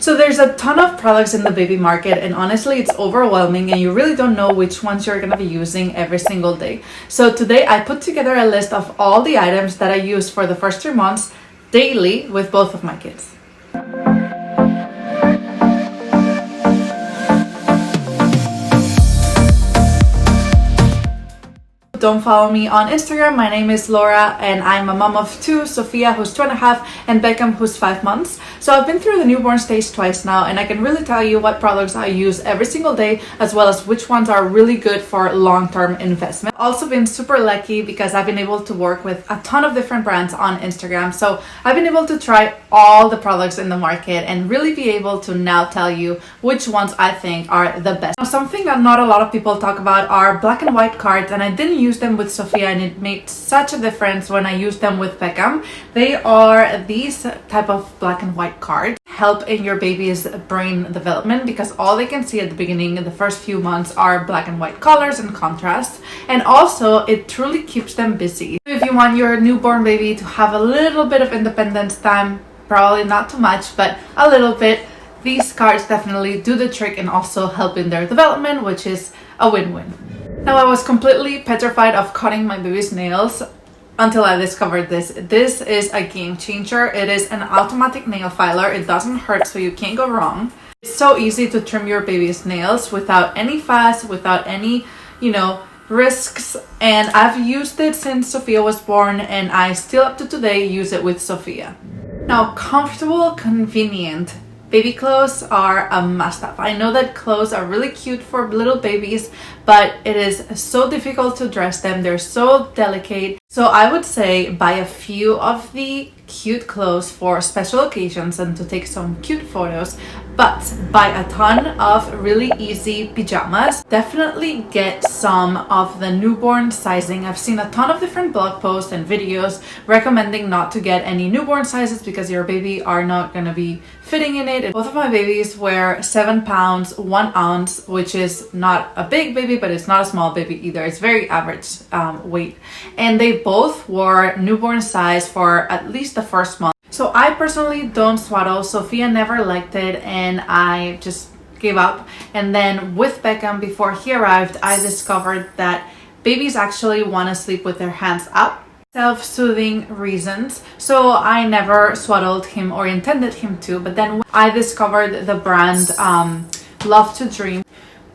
So there's a ton of products in the baby market, and honestly it's overwhelming and you really don't know which ones you're gonna be using every single day. So today I put together a list of all the items that I use for the first 3 months daily with both of my kids. Don't follow me on Instagram. My name is Laura and I'm a mom of 2, Sophia who's 2.5 and Beckham who's 5 months. So I've been through the newborn stage twice now and I can really tell you what products I use every single day as well as which ones are really good for long-term investment. Also been super lucky because I've been able to work with a ton of different brands on Instagram. So I've been able to try all the products in the market and really be able to now tell you which ones I think are the best. Now, something that not a lot of people talk about are black and white cards, and I didn't use them with Sophia and it made such a difference when I used them with Beckham. They are these type of black and white cards. Help in your baby's brain development because all they can see at the beginning in the first few months are black and white colors and contrasts, and also it truly keeps them busy. If you want your newborn baby to have a little bit of independence time, probably not too much but a little bit, these cards definitely do the trick and also help in their development, which is a win-win. Now, I was completely petrified of cutting my baby's nails until I discovered this. This is a game changer. It is an automatic nail filer. It doesn't hurt, so you can't go wrong. It's so easy to trim your baby's nails without any fuss, without any, risks. And I've used it since Sophia was born and I still up to today use it with Sophia. Now, comfortable, convenient baby clothes are a must-have. I know that clothes are really cute for little babies, but it is so difficult to dress them. They're so delicate. So I would say buy a few of the cute clothes for special occasions and to take some cute photos, but buy a ton of really easy pajamas. Definitely get some of the newborn sizing. I've seen a ton of different blog posts and videos recommending not to get any newborn sizes because your baby are not going to be fitting in it. Both of my babies were 7 pounds 1 ounce, which is not a big baby but it's not a small baby either. It's very average weight, and they both were newborn size for at least the first month. So I personally don't swaddle. Sophia never liked it and I just gave up. And then with Beckham, before he arrived, I discovered that babies actually want to sleep with their hands up. Self-soothing reasons. So I never swaddled him or intended him to, but then I discovered the brand Love to Dream,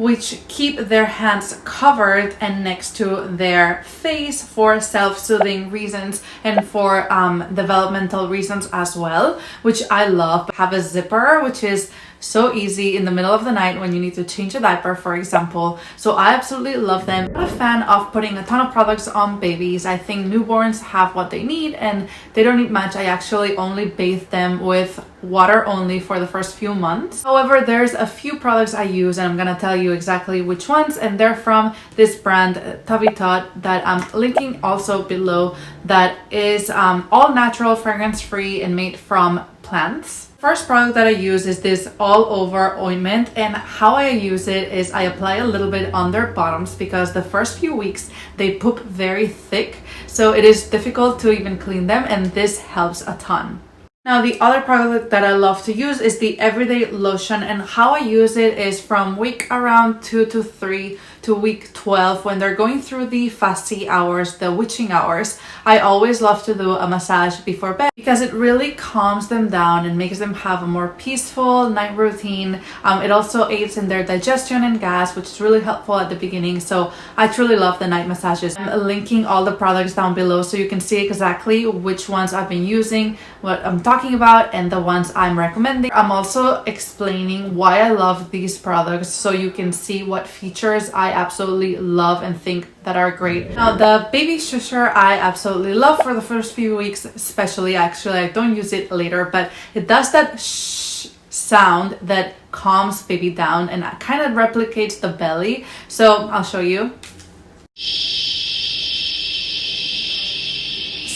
which keep their hands covered and next to their face for self-soothing reasons and for developmental reasons as well, which I love. Have a zipper, which is so easy in the middle of the night when you need to change a diaper, for example. So I absolutely love them. I'm not a fan of putting a ton of products on babies. I think newborns have what they need and they don't need much. I actually only bathe them with water only for the first few months. However, there's a few products I use and I'm gonna tell you exactly which ones, and they're from this brand Tavitot that I'm linking also below, that is all natural, fragrance free and made from plants. First product that I use is this all over ointment, and how I use it is I apply a little bit on their bottoms because the first few weeks they poop very thick, so it is difficult to even clean them, and this helps a ton. Now, the other product that I love to use is the everyday lotion, and how I use it is from week around 2 to 3 to week 12 when they're going through the fussy hours, the witching hours. I always love to do a massage before bed because it really calms them down and makes them have a more peaceful night routine. It also aids in their digestion and gas, which is really helpful at the beginning. So I truly love the night massages. I'm linking all the products down below so you can see exactly which ones I've been using, what I'm talking about, and the ones I'm recommending. I'm also explaining why I love these products so you can see what features I absolutely love and think that are great. Now, the baby shusher I absolutely love for the first few weeks, especially. Actually, I don't use it later, but it does that shh sound that calms baby down and kind of replicates the belly. So I'll show you.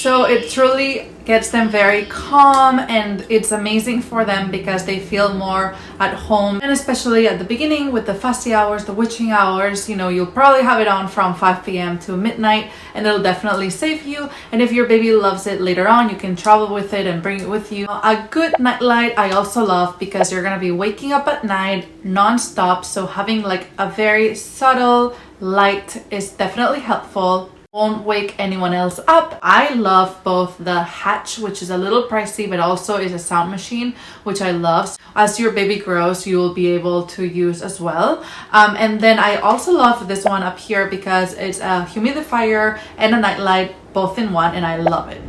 So it truly gets them very calm, and it's amazing for them because they feel more at home. And especially at the beginning with the fussy hours, the witching hours, you know, you'll probably have it on from 5 p.m. to midnight, and it'll definitely save you. And if your baby loves it later on, you can travel with it and bring it with you. A good night light I also love because you're gonna be waking up at night non-stop, so having like a very subtle light is definitely helpful. Won't wake anyone else up. I love both the Hatch, which is a little pricey but also is a sound machine, which I love. As your baby grows, you will be able to use as well. And then I also love this one up here because it's a humidifier and a nightlight both in one, and I love it.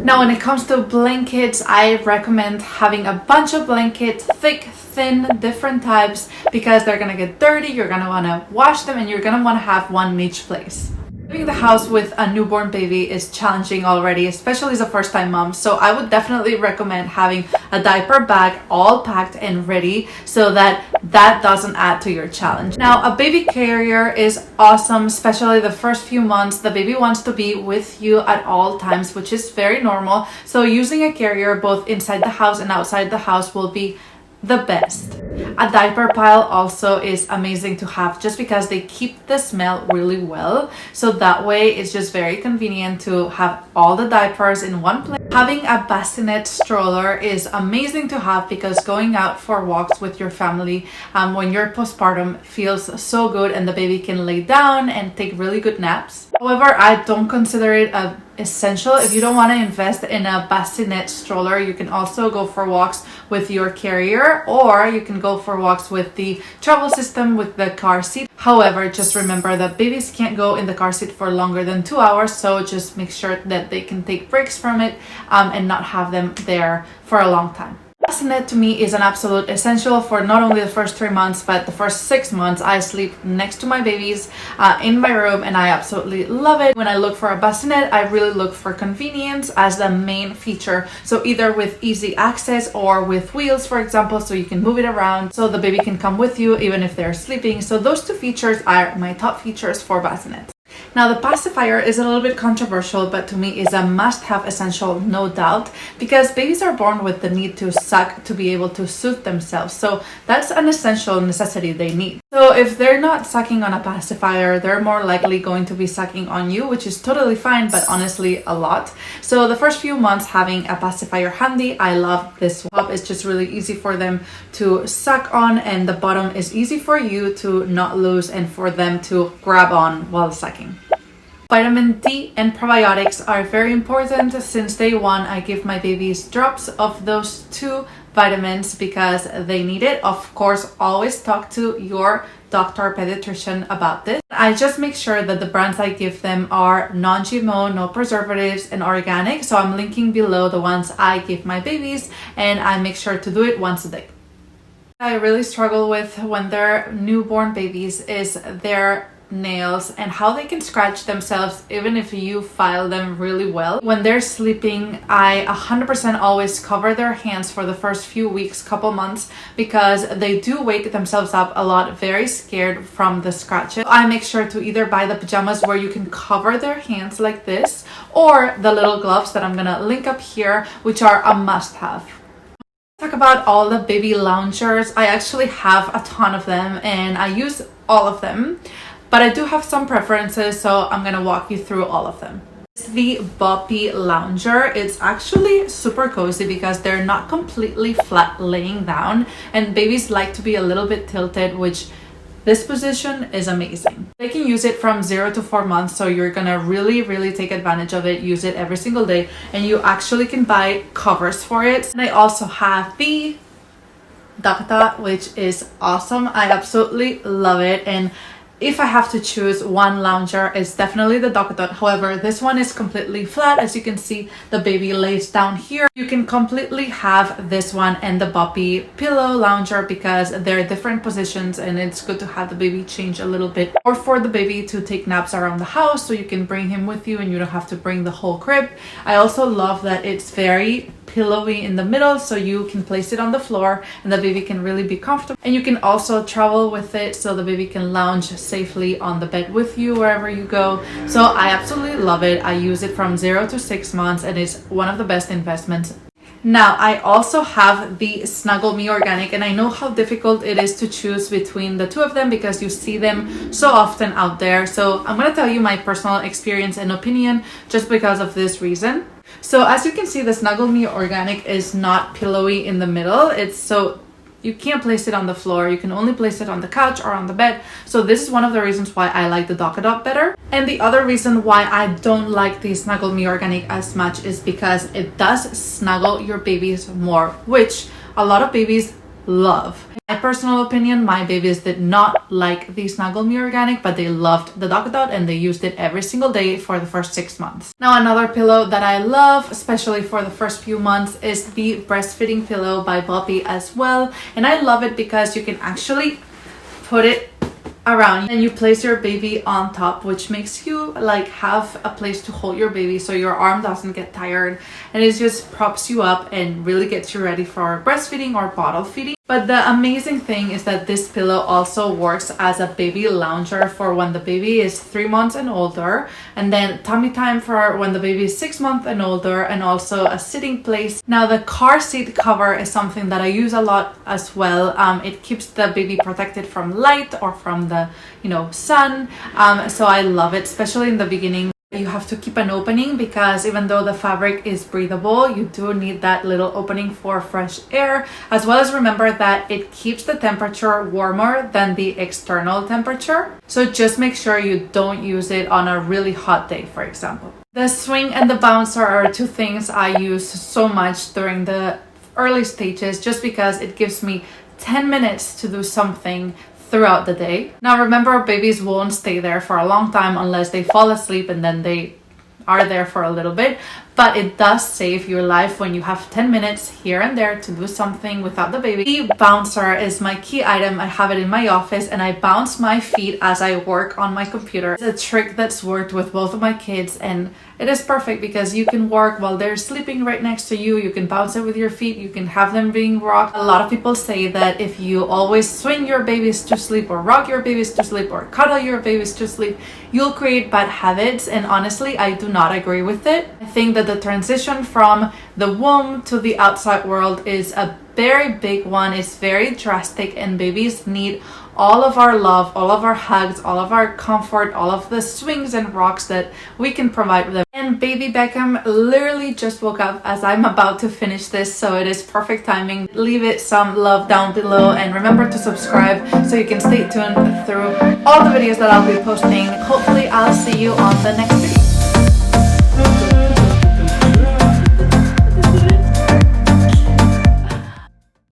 Now when it comes to blankets, I recommend having a bunch of blankets, thick, thin, different types, because they're gonna get dirty, you're gonna wanna wash them, and you're gonna wanna have one in each place. Leaving the house with a newborn baby is challenging already, especially as a first-time mom. So I would definitely recommend having a diaper bag all packed and ready so that doesn't add to your challenge. Now, a baby carrier is awesome, especially the first few months. The baby wants to be with you at all times, which is very normal. So using a carrier both inside the house and outside the house will be the best. A diaper pile also is amazing to have just because they keep the smell really well. So that way it's just very convenient to have all the diapers in one place. Having a bassinet stroller is amazing to have because going out for walks with your family when you're postpartum feels so good, and the baby can lay down and take really good naps. However, I don't consider it essential. If you don't want to invest in a bassinet stroller, you can also go for walks with your carrier, or you can go for walks with the travel system with the car seat. However, just remember that babies can't go in the car seat for longer than 2 hours, so just make sure that they can take breaks from it and not have them there for a long time. Bassinet to me is an absolute essential for not only the first 3 months but the first 6 months. I sleep next to my babies in my room, and I absolutely love it. When I look for a bassinet, I really look for convenience as the main feature. So either with easy access or with wheels, for example, so you can move it around so the baby can come with you even if they're sleeping. So those two features are my top features for bassinets. Now the pacifier is a little bit controversial, but to me is a must-have essential, no doubt, because babies are born with the need to suck to be able to soothe themselves. So that's an essential necessity they need. So if they're not sucking on a pacifier, they're more likely going to be sucking on you, which is totally fine, but honestly a lot. So the first few months having a pacifier handy, I love this top. It's just really easy for them to suck on, and the bottom is easy for you to not lose and for them to grab on while sucking. Vitamin D and probiotics are very important. Since day one, I give my babies drops of those two vitamins because they need it. Of course, always talk to your doctor or pediatrician about this. I just make sure that the brands I give them are non-GMO, no preservatives, and organic. So I'm linking below the ones I give my babies, and I make sure to do it once a day. I really struggle with when they're newborn babies is their nails and how they can scratch themselves even if you file them really well. When they're sleeping, I 100% always cover their hands for the first few weeks, couple months, because they do wake themselves up a lot, very scared from the scratches. I make sure to either buy the pajamas where you can cover their hands like this, or the little gloves that I'm gonna link up here, which are a must-have. Talk about all the baby loungers. I actually have a ton of them and I use all of them, but I do have some preferences, so I'm gonna walk you through all of them. It's the Boppy Lounger. It's actually super cozy because they're not completely flat laying down, and babies like to be a little bit tilted, which this position is amazing. They can use it from 0 to 4 months, so you're gonna really take advantage of it, use it every single day, and you actually can buy covers for it. And I also have the Dakota, which is awesome. I absolutely love it, and if I have to choose one lounger, it's definitely the Dakota. However, this one is completely flat. As you can see, the baby lays down here. You can completely have this one and the Boppy Pillow lounger because they're different positions, and it's good to have the baby change a little bit, or for the baby to take naps around the house so you can bring him with you and you don't have to bring the whole crib. I also love that it's very pillowy in the middle, so you can place it on the floor and the baby can really be comfortable. And you can also travel with it, so the baby can lounge safely on the bed with you wherever you go. So I absolutely love it. I use it from 0 to 6 months and it's one of the best investments. Now, I also have the Snuggle Me Organic, and I know how difficult it is to choose between the two of them because you see them so often out there. So I'm going to tell you my personal experience and opinion just because of this reason. So as you can see, the Snuggle Me Organic is not pillowy in the middle. You can't place it on the floor. You can only place it on the couch or on the bed. So this is one of the reasons why I like the DockAdopt better. And the other reason why I don't like the Snuggle Me Organic as much is because it does snuggle your babies more, which a lot of babies love. In my personal opinion, my babies did not like the Snuggle Me Organic, but they loved the DockAdopt and they used it every single day for the first 6 months. Now, another pillow that I love, especially for the first few months, is the Breastfeeding Pillow by Boppy as well. And I love it because you can actually put it around and you place your baby on top, which makes you like have a place to hold your baby so your arm doesn't get tired, and it just props you up and really gets you ready for breastfeeding or bottle feeding. But the amazing thing is that this pillow also works as a baby lounger for when the baby is 3 months and older, and then tummy time for when the baby is 6 months and older, and also a sitting place. Now, the car seat cover is something that I use a lot as well. It keeps the baby protected from light or from the sun. So I love it, especially in the beginning. You have to keep an opening because even though the fabric is breathable, you do need that little opening for fresh air, as well as remember that it keeps the temperature warmer than the external temperature. So just make sure you don't use it on a really hot day, for example. The swing and the bouncer are two things I use so much during the early stages just because it gives me 10 minutes to do something throughout the day. Now remember, babies won't stay there for a long time unless they fall asleep and then they are there for a little bit, but it does save your life when you have 10 minutes here and there to do something without the baby. The bouncer is my key item. I have it in my office and I bounce my feet as I work on my computer. It's a trick that's worked with both of my kids and it is perfect because you can work while they're sleeping right next to you. You can bounce it with your feet. You can have them being rocked. A lot of people say that if you always swing your babies to sleep or rock your babies to sleep or cuddle your babies to sleep, you'll create bad habits. And honestly, I do not agree with it. I think that the transition from the womb to the outside world is a very big one. It's very drastic and babies need all of our love, all of our hugs, all of our comfort, all of the swings and rocks that we can provide them. And baby Beckham literally just woke up as I'm about to finish this, so it is perfect timing. Leave it some love down below and remember to subscribe so you can stay tuned through all the videos that I'll be posting. Hopefully I'll see you on the next video.